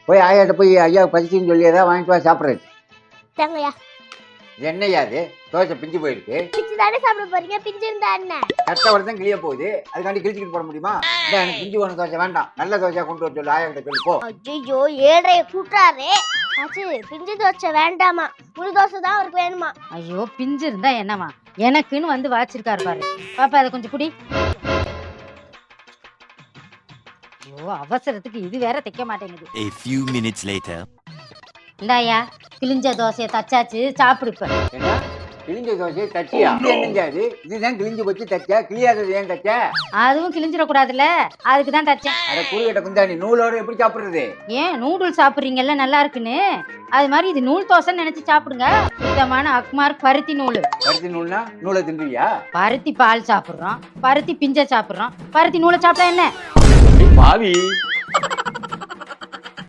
போய் ஆயாட்ட போய் ஐயா பசிச்சுன்னு சொல்லி ஏதாவது வாங்கிட்டு வா சாப்பிட்றது. தாங்கய்யா. என்னையா அது தோசை பிஞ்சு போயிருக்கு. பிச்சு தானே சாப்பிட போறீங்க, பிஞ்சு இருந்தா என்ன? கட்ட வரதான் கிளிய போகுது, அதுக்காண்டி கிழிச்சிக்கிட்டு போட முடியுமா? இல்லை எனக்கு பிஞ்சு போன தோசை வேண்டாம், நல்ல தோசையா கொண்டு வர சொல்லு ஆயா கிட்ட சொல்லி போ. ஐயோ ஏழைய கூட்டாரே. ஆச்சு பிஞ்சு தோசை வேண்டாமா, முழு தோசை தான் அவருக்கு வேணுமா? ஐயோ பிஞ்சு இருந்தா என்னவா, எனக்குன்னு வந்து வாச்சிருக்காரு பாரு. பாப்பா அதை கொஞ்சம் குடி. ஐயோ அவசரத்துக்கு இது வேற தைக்க மாட்டேங்குது. A few minutes later. இந்தாயா கிழிஞ்ச தோசையை தச்சாச்சு, சாப்பிடு இப்ப. என்ன கிழிஞ்ச தோசை தச்சியா? என்னஞ்சாது இதுதான் கிழிஞ்சு போச்சு தச்சா, கிளியாதது ஏன் தச்ச? அதுவும் கிழிஞ்சிடக்கூடாதுல்ல, அதுக்கு தான் தச்சேன். அதை குறுகிட்ட குந்தாணி நூலோட எப்படி சாப்பிடுறது? ஏன் நூடுல்ஸ் சாப்பிட்றீங்கல்ல நல்லா இருக்குன்னு, அது மாதிரி இது நூல் தோசைன்னு நினைச்சு சாப்பிடுங்க. சுத்தமான அக்மார் பருத்தி நூல். பருத்தி நூல்னா நூலை தின்றியா? பருத்தி பால் சாப்பிட்றோம், பருத்தி பிஞ்சை சாப்பிட்றோம், பருத்தி நூலை சாப்பிட்டா என்ன பாவி